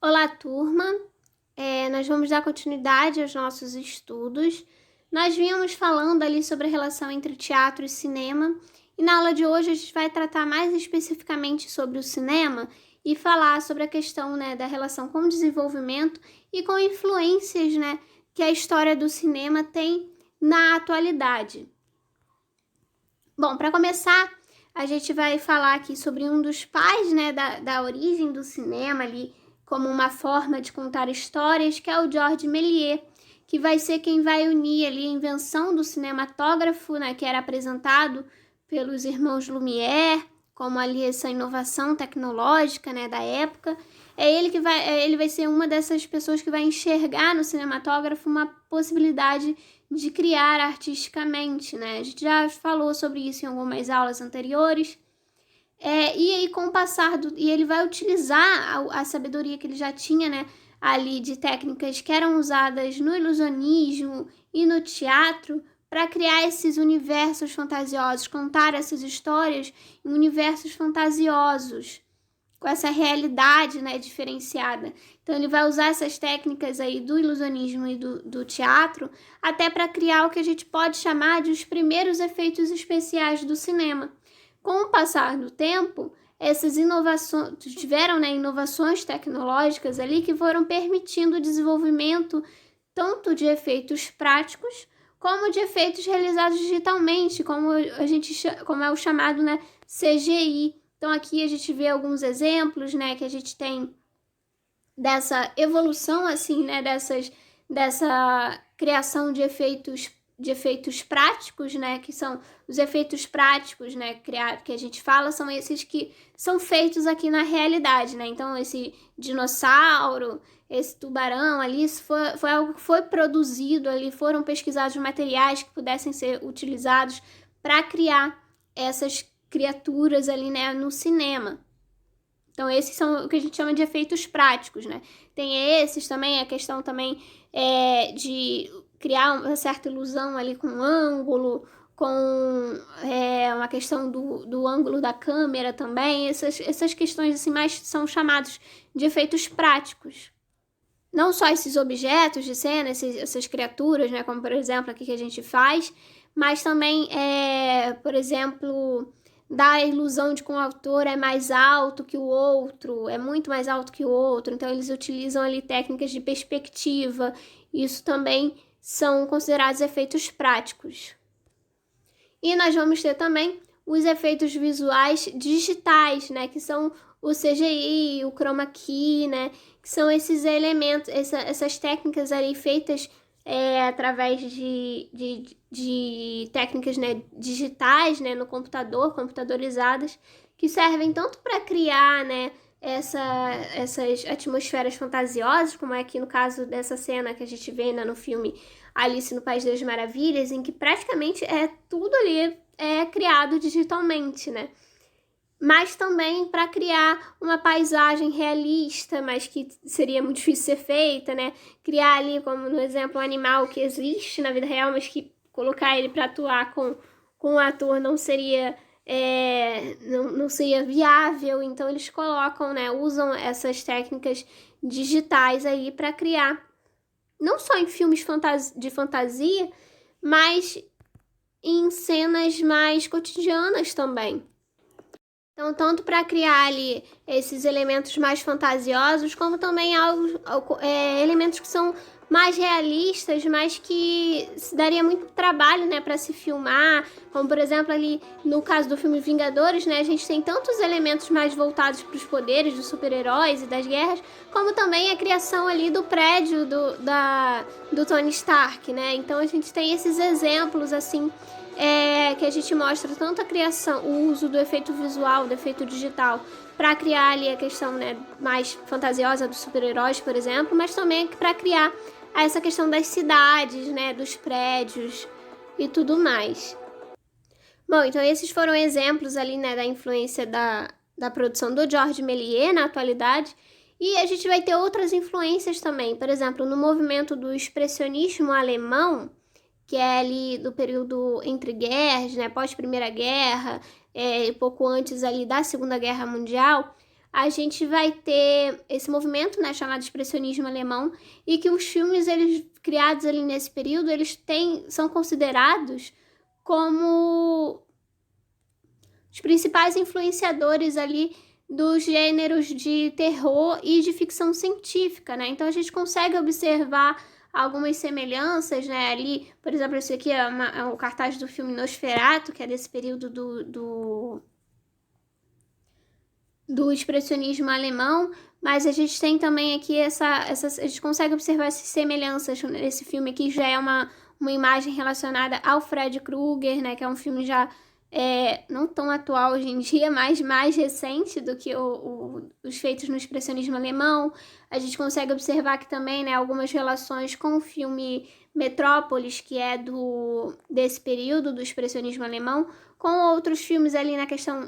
Olá, turma! Nós vamos dar continuidade aos nossos estudos. Nós vínhamos falando ali sobre a relação entre teatro e cinema, e na aula de hoje a gente vai tratar mais especificamente sobre o cinema e falar sobre a questão, da relação com o desenvolvimento e com influências, que a história do cinema tem na atualidade. Bom, para começar, a gente vai falar aqui sobre um dos pais, da origem do cinema ali, como uma forma de contar histórias, que é o Georges Méliès, que vai ser quem vai unir ali a invenção do cinematógrafo, que era apresentado pelos irmãos Lumière, como ali essa inovação tecnológica, da época. Ele vai ser uma dessas pessoas que vai enxergar no cinematógrafo uma possibilidade de criar artisticamente, A gente já falou sobre isso em algumas aulas anteriores. E aí, com o passar e ele vai utilizar a sabedoria que ele já tinha, ali de técnicas que eram usadas no ilusionismo e no teatro para criar esses universos fantasiosos, contar essas histórias em universos fantasiosos, com essa realidade, diferenciada. Então, ele vai usar essas técnicas aí do ilusionismo e do teatro até para criar o que a gente pode chamar de os primeiros efeitos especiais do cinema. Com o passar do tempo, essas inovações tiveram inovações tecnológicas ali que foram permitindo o desenvolvimento tanto de efeitos práticos como de efeitos realizados digitalmente, como é o chamado CGI. Então aqui a gente vê alguns exemplos, que a gente tem dessa evolução assim, dessa criação de efeitos práticos, que são os efeitos práticos, que a gente fala, são esses que são feitos aqui na realidade, Então, esse dinossauro, esse tubarão ali, isso foi algo que foi produzido ali, foram pesquisados materiais que pudessem ser utilizados para criar essas criaturas ali, no cinema. Então, esses são o que a gente chama de efeitos práticos, Tem esses também, a questão também de criar uma certa ilusão ali com o ângulo, com uma questão do ângulo da câmera também. Essas questões assim mais são chamados de efeitos práticos. Não só esses objetos de cena, essas criaturas, como por exemplo aqui que a gente faz, mas também, por exemplo, dá a ilusão de que um autor é mais alto que o outro, é muito mais alto que o outro. Então, eles utilizam ali técnicas de perspectiva. Isso também são considerados efeitos práticos. E nós vamos ter também os efeitos visuais digitais, que são o CGI, o chroma key, que são esses elementos, essas técnicas ali feitas através de técnicas digitais, no computador, computadorizadas, que servem tanto para criar, essas atmosferas fantasiosas, como é aqui no caso dessa cena que a gente vê no filme Alice no País das Maravilhas, em que praticamente tudo ali criado digitalmente, Mas também para criar uma paisagem realista, mas que seria muito difícil ser feita, Criar ali, como no exemplo, um animal que existe na vida real, mas que colocar ele para atuar com um ator não seria não seria viável. Então eles colocam, usam essas técnicas digitais aí para criar, não só em filmes de fantasia, mas em cenas mais cotidianas também. Então, tanto para criar ali esses elementos mais fantasiosos, como também elementos que são mais realistas, mas que se daria muito trabalho, para se filmar. Como, por exemplo, ali no caso do filme Vingadores, a gente tem tantos elementos mais voltados para os poderes dos super-heróis e das guerras, como também a criação ali do prédio do Tony Stark, Então, a gente tem esses exemplos, assim, que a gente mostra tanto a criação, o uso do efeito visual, do efeito digital, para criar ali a questão mais fantasiosa dos super-heróis, por exemplo, mas também para criar essa questão das cidades, dos prédios e tudo mais. Bom, então esses foram exemplos ali, da influência da produção do Georges Méliès na atualidade. E a gente vai ter outras influências também. Por exemplo, no movimento do expressionismo alemão, que é ali do período entre guerras, pós-Primeira Guerra, pouco antes ali da Segunda Guerra Mundial, a gente vai ter esse movimento, né, chamado expressionismo alemão, e que os filmes eles criados ali nesse período, são considerados como os principais influenciadores ali dos gêneros de terror e de ficção científica, né? Então a gente consegue observar algumas semelhanças, né? Ali, por exemplo, esse aqui é o cartaz do filme Nosferatu, que é desse período do expressionismo alemão, mas a gente tem também aqui a gente consegue observar essas semelhanças nesse filme aqui, já é uma imagem relacionada ao Fred Krueger, né, que é um filme já não tão atual hoje em dia, mas mais recente do que os feitos no expressionismo alemão. A gente consegue observar aqui também, né, algumas relações com o filme Metrópolis, que é desse período do expressionismo alemão, com outros filmes ali na questão.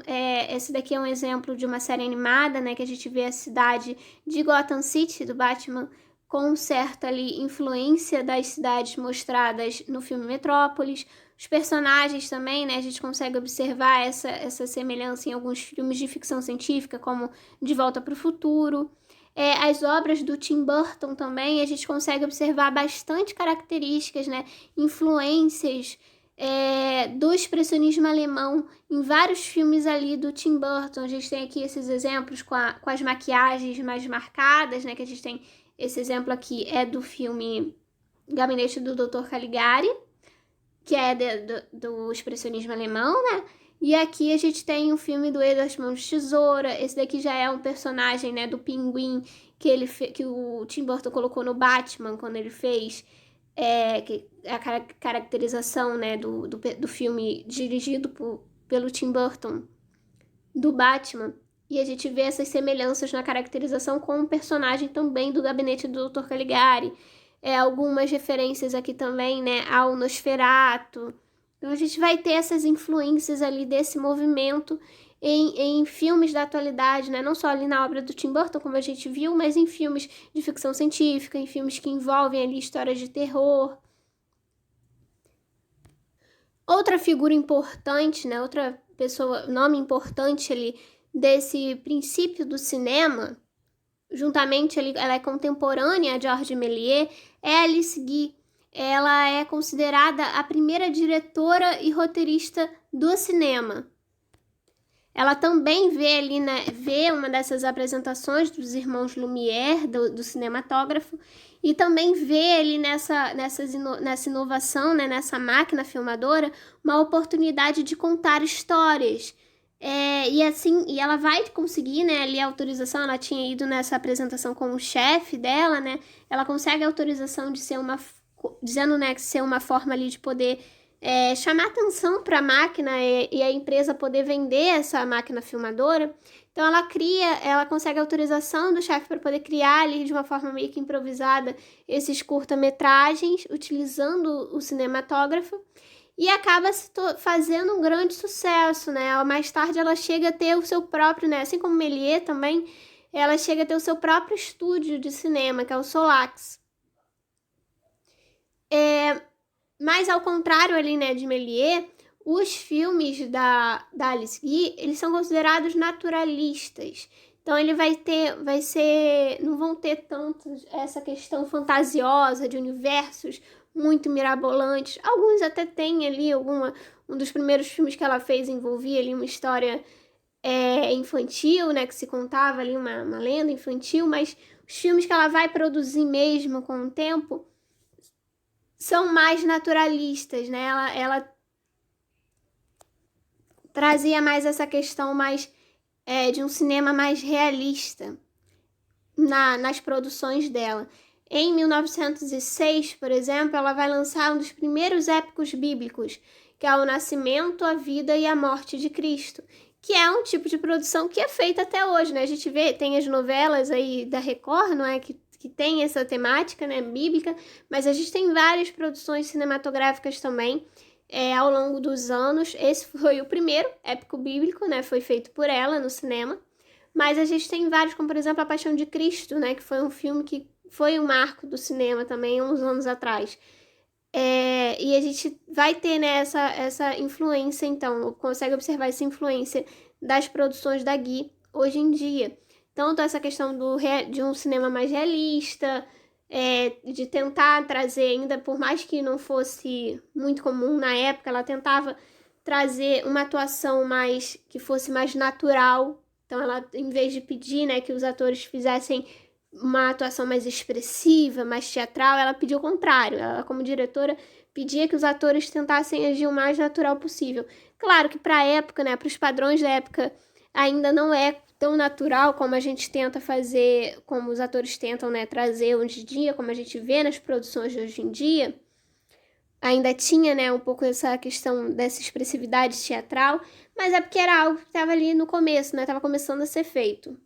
Esse daqui é um exemplo de uma série animada, né, que a gente vê a cidade de Gotham City, do Batman, com certa ali influência das cidades mostradas no filme Metrópolis. Os personagens também, né, a gente consegue observar essa semelhança em alguns filmes de ficção científica, como De Volta para o Futuro. As obras do Tim Burton também, a gente consegue observar bastante características, né, influências do expressionismo alemão em vários filmes ali do Tim Burton. A gente tem aqui esses exemplos com as maquiagens mais marcadas, né, que a gente tem esse exemplo aqui é do filme Gabinete do Dr. Caligari, que é do expressionismo alemão, né? E aqui a gente tem o filme do Edward Mãos de Tesoura. Esse daqui já é um personagem, né, do Pinguim que o Tim Burton colocou no Batman quando ele fez a caracterização, né, do filme dirigido pelo Tim Burton do Batman. E a gente vê essas semelhanças na caracterização com o personagem também do Gabinete do Dr. Caligari. Algumas referências aqui também, né, ao Nosferatu. Então a gente vai ter essas influências ali desse movimento em filmes da atualidade, né? Não só ali na obra do Tim Burton, como a gente viu, mas em filmes de ficção científica, em filmes que envolvem ali histórias de terror. Outra figura importante, né? Outra pessoa, nome importante ali desse princípio do cinema, juntamente ali, ela é contemporânea a Georges Méliès, é Alice Guy. Ela é considerada a primeira diretora e roteirista do cinema. Ela também vê ali, né, vê uma dessas apresentações dos irmãos Lumière, do cinematógrafo, e também vê ali nessa inovação, né, nessa máquina filmadora, uma oportunidade de contar histórias. E ela vai conseguir, né, ali a autorização. Ela tinha ido nessa apresentação com o chefe dela, né, ela consegue a autorização de ser dizendo, né, que ser uma forma ali de poder chamar atenção para a máquina e a empresa poder vender essa máquina filmadora. Então ela consegue a autorização do chefe para poder criar ali de uma forma meio que improvisada esses curta-metragens, utilizando o cinematógrafo, e acaba fazendo um grande sucesso, né? Mais tarde ela chega a ter o seu próprio, né? Assim como Méliès também, ela chega a ter o seu próprio estúdio de cinema, que é o Solax. Mas ao contrário ali, né, de Méliès, os filmes da Alice Guy, eles são considerados naturalistas. Então ele não vão ter tanto essa questão fantasiosa de universos muito mirabolantes. Alguns até tem ali um dos primeiros filmes que ela fez envolvia ali uma história infantil, né, que se contava ali uma lenda infantil, mas os filmes que ela vai produzir mesmo com o tempo são mais naturalistas, né? Ela trazia mais essa questão mais de um cinema mais realista nas produções dela. Em 1906, por exemplo, ela vai lançar um dos primeiros épicos bíblicos, que é o Nascimento, a Vida e a Morte de Cristo, que é um tipo de produção que é feita até hoje, né? A gente vê, tem as novelas aí da Record, não é? Que tem essa temática, né, bíblica, mas a gente tem várias produções cinematográficas também ao longo dos anos. Esse foi o primeiro épico bíblico, né, foi feito por ela no cinema, mas a gente tem vários, como por exemplo A Paixão de Cristo, né, que foi um filme que foi um marco do cinema também, uns anos atrás. E a gente vai ter, né, essa influência, então, consegue observar essa influência das produções da Guy hoje em dia. tanto essa questão de um cinema mais realista, de tentar trazer, ainda por mais que não fosse muito comum na época, ela tentava trazer uma atuação que fosse mais natural. Então ela, em vez de pedir, né, que os atores fizessem uma atuação mais expressiva, mais teatral, ela pediu o contrário. Ela, como diretora, pedia que os atores tentassem agir o mais natural possível. Claro que para a época, né, para os padrões da época, ainda não é tão natural como a gente tenta fazer, como os atores tentam, né, trazer hoje em dia, como a gente vê nas produções de hoje em dia. Ainda tinha, né, um pouco essa questão dessa expressividade teatral, mas é porque era algo que estava ali no começo, né, estava começando a ser feito.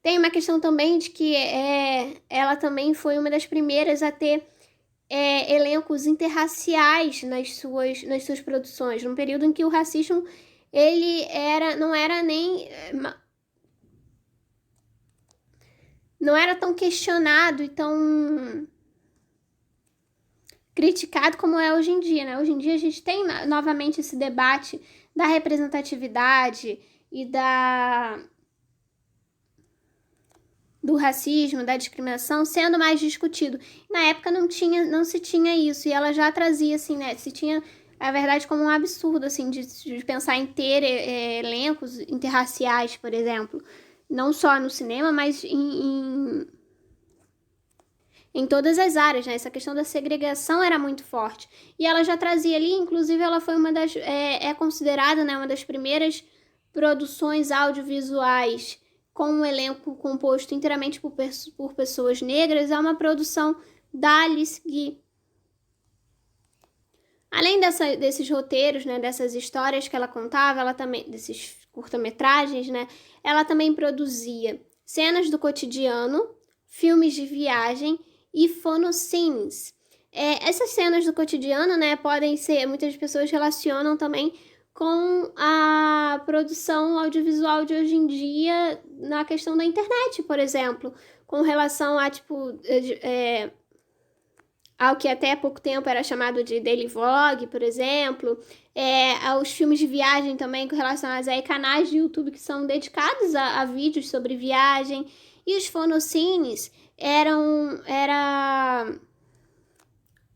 Tem uma questão também de que ela também foi uma das primeiras a ter elencos interraciais nas suas produções, num período em que o racismo não era tão questionado e tão criticado como é hoje em dia, né? Hoje em dia a gente tem novamente esse debate da representatividade e do racismo, da discriminação sendo mais discutido. Na época não se tinha isso, e ela já trazia, assim, né, se tinha, a verdade, como um absurdo, assim, de pensar em ter elencos interraciais, por exemplo, não só no cinema, mas em todas as áreas, né? Essa questão da segregação era muito forte. E ela já trazia ali, inclusive ela foi considerada, né, uma das primeiras produções audiovisuais com um elenco composto inteiramente por pessoas negras, é uma produção da Alice Guy. Além desses roteiros, né, dessas histórias que ela contava, ela também, desses curta-metragens, né, ela também produzia cenas do cotidiano, filmes de viagem e phonoscenes. Essas cenas do cotidiano, né, podem ser, muitas pessoas relacionam também com a produção audiovisual de hoje em dia na questão da internet, por exemplo, com relação a, tipo, ao que até há pouco tempo era chamado de daily vlog, por exemplo, aos filmes de viagem também, com relação a canais de YouTube que são dedicados a vídeos sobre viagem, e os phonoscenes era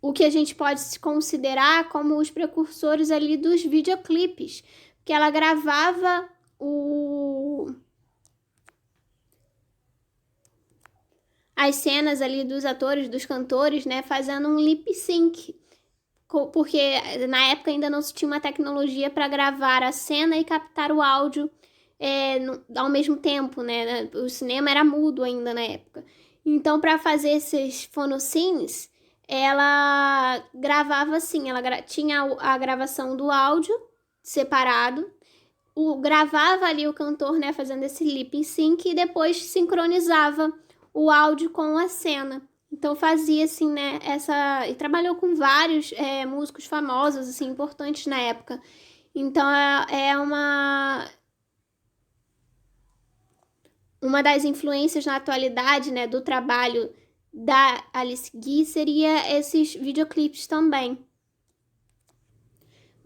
o que a gente pode considerar como os precursores ali dos videoclipes, que ela gravava as cenas ali dos atores, dos cantores, né, fazendo um lip sync, porque na época ainda não se tinha uma tecnologia para gravar a cena e captar o áudio ao mesmo tempo, né? O cinema era mudo ainda na época. Então, para fazer esses phonoscenes, ela gravava assim, ela tinha a gravação do áudio separado, gravava ali o cantor, né, fazendo esse lip sync, e depois sincronizava o áudio com a cena. Então fazia assim, né, e trabalhou com vários músicos famosos, assim, importantes na época. Então uma das influências na atualidade, né, do trabalho da Alice Guy seria esses videoclipes também.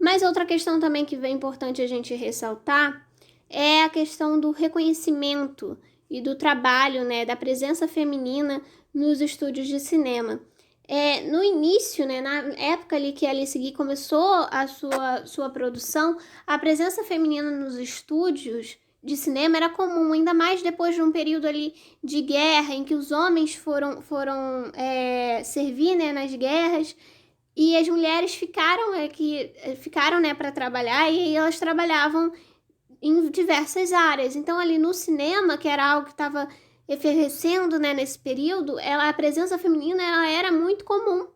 Mas outra questão também que é importante a gente ressaltar é a questão do reconhecimento e do trabalho, né, da presença feminina nos estúdios de cinema. No início, né, na época ali que a Alice Guy começou a sua produção, a presença feminina nos estúdios de cinema era comum, ainda mais depois de um período ali de guerra, em que os homens foram servir, né, nas guerras, e as mulheres ficaram, né, para trabalhar, e aí elas trabalhavam em diversas áreas. Então, ali no cinema, que era algo que estava efervescendo, né, nesse período, a presença feminina ela era muito comum.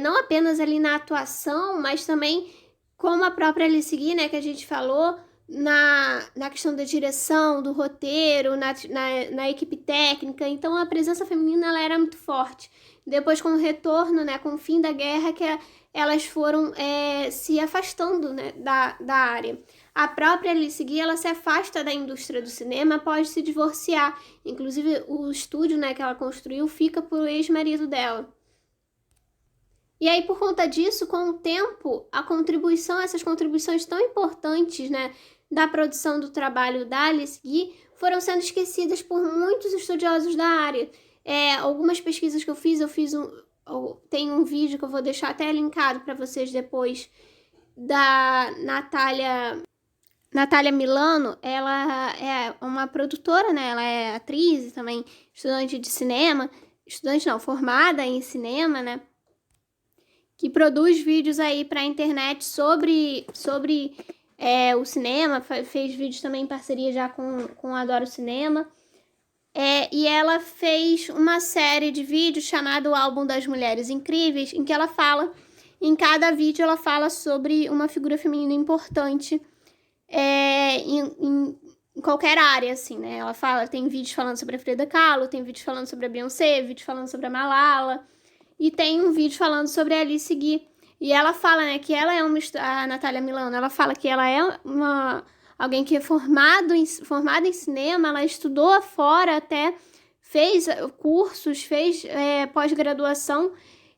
Não apenas ali na atuação, mas também, como a própria Alice Guy, né, que a gente falou, na questão da direção, do roteiro, na equipe técnica. Então, a presença feminina ela era muito forte. Depois, com o retorno, né, com o fim da guerra, que elas foram se afastando, né, da área. A própria Alice Guy, ela se afasta da indústria do cinema após se divorciar. Inclusive, o estúdio, né, que ela construiu fica pro ex-marido dela. E aí, por conta disso, com o tempo, essas contribuições tão importantes, né, da produção do trabalho da Alice Guy foram sendo esquecidas por muitos estudiosos da área. Algumas pesquisas que eu fiz tem um vídeo que eu vou deixar até linkado para vocês depois, da Natália Milano. Ela é uma produtora, né? Ela é atriz e também estudante de cinema, formada em cinema, né? Que produz vídeos aí para a internet sobre o cinema, fez vídeos também em parceria já com Adoro Cinema. E ela fez uma série de vídeos chamado O Álbum das Mulheres Incríveis, em que ela fala, em cada vídeo ela fala sobre uma figura feminina importante em qualquer área, assim, né? Ela tem vídeos falando sobre a Frida Kahlo, tem vídeos falando sobre a Beyoncé, vídeos falando sobre a Malala, e tem um vídeo falando sobre a Alice Guy. E ela fala, né, que ela é a Natália Milano, ela fala que ela é alguém que é formada em cinema, ela estudou fora até, fez cursos, fez pós-graduação,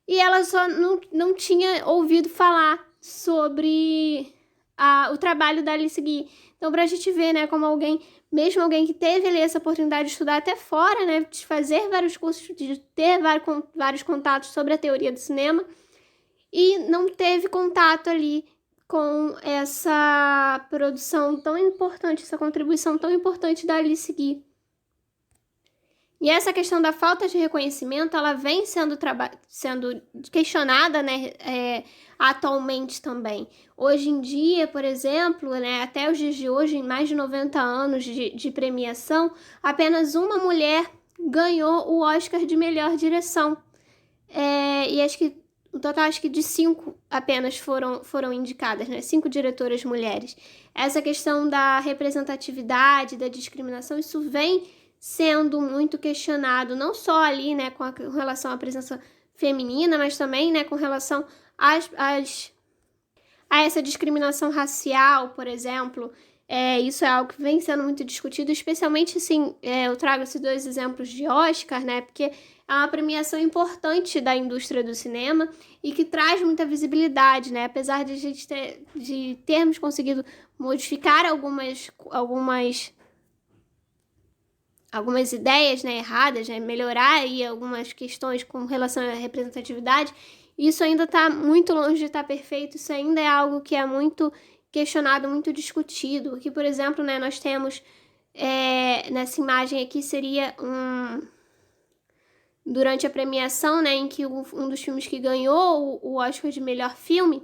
e ela só não tinha ouvido falar sobre o trabalho da Alice Guy. Então, pra gente ver, né, como mesmo alguém que teve ali essa oportunidade de estudar até fora, né, de fazer vários cursos, de ter vários contatos sobre a teoria do cinema, e não teve contato ali com essa produção tão importante, essa contribuição tão importante da Alice Guy. E essa questão da falta de reconhecimento, ela vem sendo questionada, né, atualmente também. Hoje em dia, por exemplo, né, até os dias de hoje, em mais de 90 anos de premiação, apenas uma mulher ganhou o Oscar de melhor direção. E no total, acho que de 5 apenas foram indicadas, né? 5 diretoras mulheres. Essa questão da representatividade, da discriminação, isso vem sendo muito questionado, não só ali, né, com relação à presença feminina, mas também, né, com relação a essa discriminação racial, por exemplo. Isso é algo que vem sendo muito discutido, especialmente, assim, eu trago esses 2 exemplos de Oscar, né, porque é uma premiação importante da indústria do cinema e que traz muita visibilidade, né, apesar de a gente termos conseguido modificar algumas ideias, né, erradas, né, melhorar aí algumas questões com relação à representatividade, isso ainda está muito longe de estar perfeito, isso ainda é algo que é muito questionado, muito discutido. Aqui, por exemplo, né, nós temos, nessa imagem aqui, seria durante a premiação, né, em que um dos filmes que ganhou o Oscar de melhor filme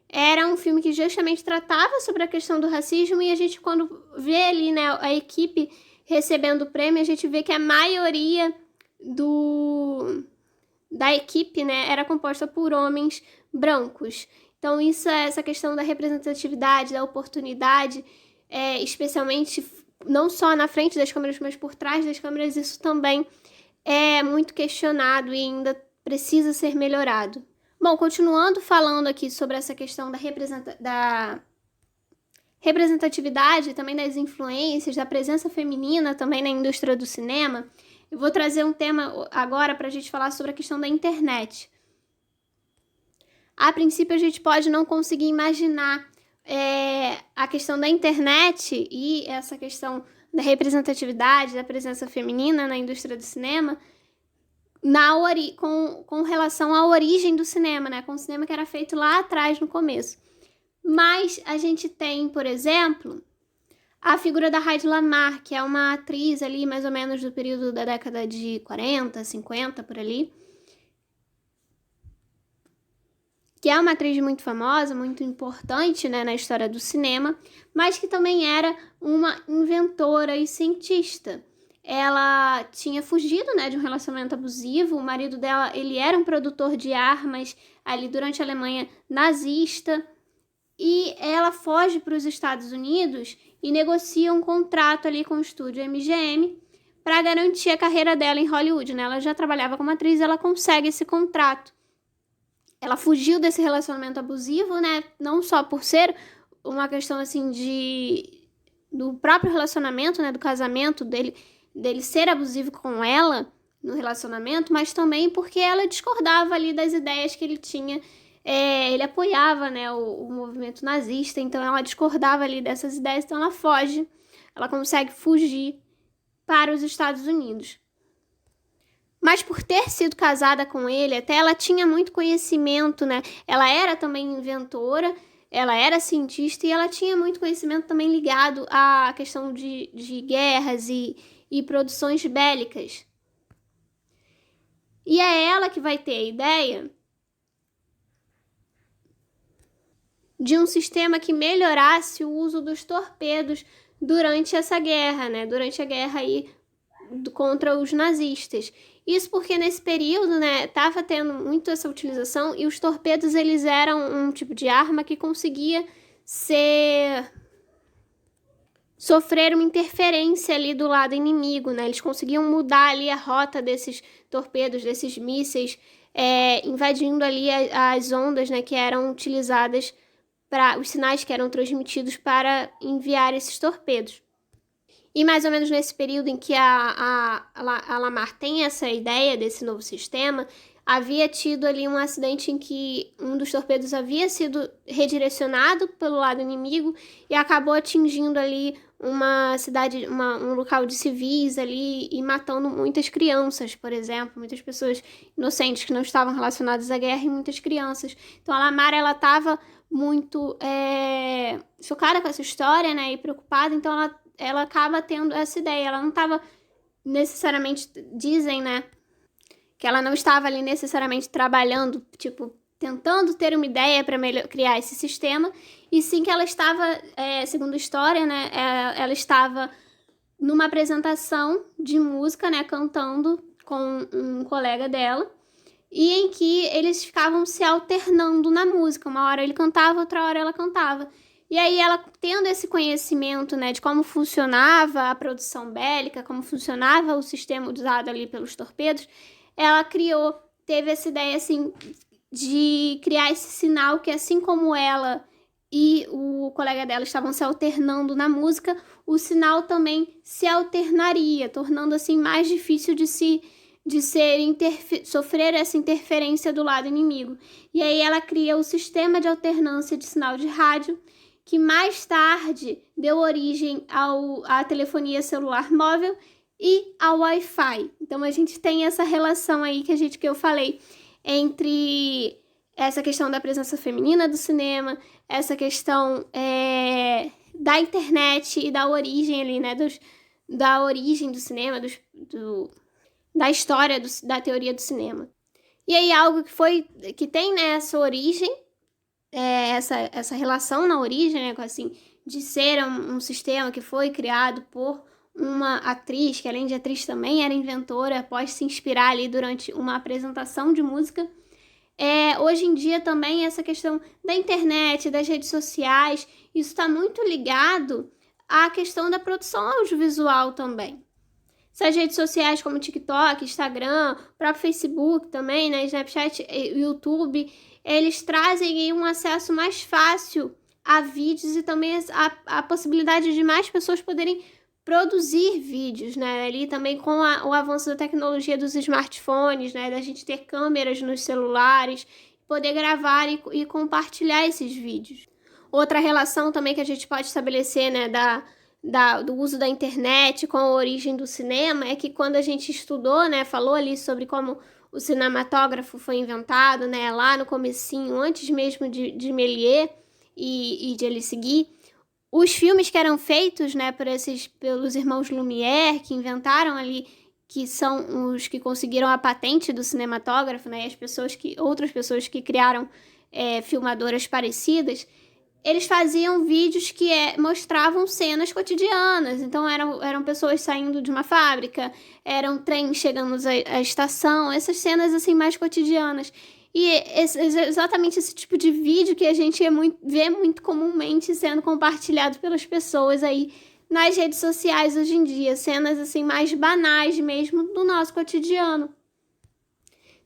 era um filme que justamente tratava sobre a questão do racismo, e a gente, quando vê ali, né, a equipe recebendo o prêmio, a gente vê que a maioria da equipe, né, era composta por homens brancos. Então, essa questão da representatividade, da oportunidade, especialmente não só na frente das câmeras, mas por trás das câmeras, isso também é muito questionado e ainda precisa ser melhorado. Bom, continuando falando aqui sobre essa questão da representatividade, também das influências, da presença feminina também na indústria do cinema, eu vou trazer um tema agora para a gente falar sobre a questão da internet. A princípio, a gente pode não conseguir imaginar a questão da internet e essa questão da representatividade, da presença feminina na indústria do cinema com relação à origem do cinema, né? Com o cinema que era feito lá atrás, no começo. Mas a gente tem, por exemplo, a figura da Hedy Lamarr, que é uma atriz ali mais ou menos do período da década de 40, 50, por ali, que é uma atriz muito famosa, muito importante, né, na história do cinema, mas que também era uma inventora e cientista. Ela tinha fugido, né, de um relacionamento abusivo. O marido dela, ele era um produtor de armas ali durante a Alemanha nazista, e ela foge para os Estados Unidos e negocia um contrato ali com o estúdio MGM para garantir a carreira dela em Hollywood, né? Ela já trabalhava como atriz e ela consegue esse contrato. Ela fugiu desse relacionamento abusivo, né? Não só por ser uma questão, assim, do próprio relacionamento, né? Do casamento dele ser abusivo com ela no relacionamento, mas também porque ela discordava ali das ideias que ele tinha ele apoiava, né, o movimento nazista, então ela discordava ali dessas ideias, então ela foge, ela consegue fugir para os Estados Unidos. Mas por ter sido casada com ele, até ela tinha muito conhecimento, né? Ela era também inventora, ela era cientista e ela tinha muito conhecimento também ligado à questão de guerras e produções bélicas. E é ela que vai ter a ideia de um sistema que melhorasse o uso dos torpedos durante essa guerra, né? Durante a guerra aí contra os nazistas. Isso porque nesse período, né, estava tendo muito essa utilização e os torpedos, eles eram um tipo de arma que conseguia sofrer uma interferência ali do lado inimigo, né? Eles conseguiam mudar ali a rota desses torpedos, desses mísseis, invadindo ali as ondas, né, que eram utilizadas para os sinais que eram transmitidos para enviar esses torpedos. E mais ou menos nesse período em que a Lamar tem essa ideia desse novo sistema, havia tido ali um acidente em que um dos torpedos havia sido redirecionado pelo lado inimigo e acabou atingindo ali uma cidade, um local de civis ali e matando muitas crianças, por exemplo, muitas pessoas inocentes que não estavam relacionadas à guerra e muitas crianças. Então a Lamar, ela estava muito chocada com essa história, né, e preocupada, então ela acaba tendo essa ideia. Ela não estava necessariamente, dizem, né, que ela não estava ali necessariamente trabalhando, tipo, tentando ter uma ideia para criar esse sistema, e sim que ela estava, segundo a história, né, ela estava numa apresentação de música, né, cantando com um colega dela, e em que eles ficavam se alternando na música. Uma hora ele cantava, outra hora ela cantava. E aí ela, tendo esse conhecimento, né, de como funcionava a produção bélica, como funcionava o sistema usado ali pelos torpedos, ela teve essa ideia, assim, de criar esse sinal que, assim como ela e o colega dela estavam se alternando na música, o também se alternaria, tornando, assim, mais difícil de sofrer essa interferência do lado inimigo. E aí ela cria o sistema de alternância de sinal de rádio, que mais tarde deu origem à telefonia celular móvel e ao Wi-Fi. Então a gente tem essa relação aí que eu falei entre essa questão da presença feminina do cinema, essa questão da internet e da origem ali, né, da origem do cinema, da história da teoria do cinema. E aí algo que tem, né, essa origem, essa relação na origem, né, assim, de ser um sistema que foi criado por uma atriz, que além de atriz também era inventora, após se inspirar ali durante uma apresentação de música. Hoje em dia também essa questão da internet, das redes sociais, isso está muito ligado à questão da produção audiovisual também. Essas redes sociais como TikTok, Instagram, próprio Facebook também, né, Snapchat, YouTube, eles trazem um acesso mais fácil a vídeos e também a possibilidade de mais pessoas poderem produzir vídeos, né, ali também com o avanço da tecnologia dos smartphones, né, da gente ter câmeras nos celulares, poder gravar e compartilhar esses vídeos. Outra relação também que a gente pode estabelecer, né, do uso da internet com a origem do cinema é que quando a gente estudou, né, falou ali sobre como o cinematógrafo foi inventado, né, lá no comecinho, antes mesmo de Méliès e de ele seguir, os filmes que eram feitos, né, pelos irmãos Lumière, que inventaram ali, que são os que conseguiram a patente do cinematógrafo, né, e outras pessoas que criaram filmadoras parecidas, eles faziam vídeos que mostravam cenas cotidianas. Então eram pessoas saindo de uma fábrica, eram trens chegando à estação, essas cenas assim mais cotidianas. E exatamente esse tipo de vídeo que a gente vê muito comumente sendo compartilhado pelas pessoas aí nas redes sociais hoje em dia, cenas assim mais banais mesmo do nosso cotidiano.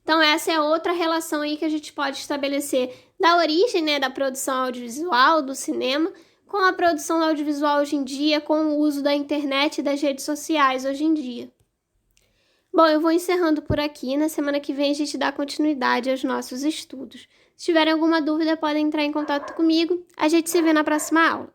Então essa é outra relação aí que a gente pode estabelecer da origem, né, da produção audiovisual, do cinema, com a produção audiovisual hoje em dia, com o uso da internet e das redes sociais hoje em dia. Bom, eu vou encerrando por aqui. Na semana que vem a gente dá continuidade aos nossos estudos. Se tiverem alguma dúvida, podem entrar em contato comigo. A gente se vê na próxima aula.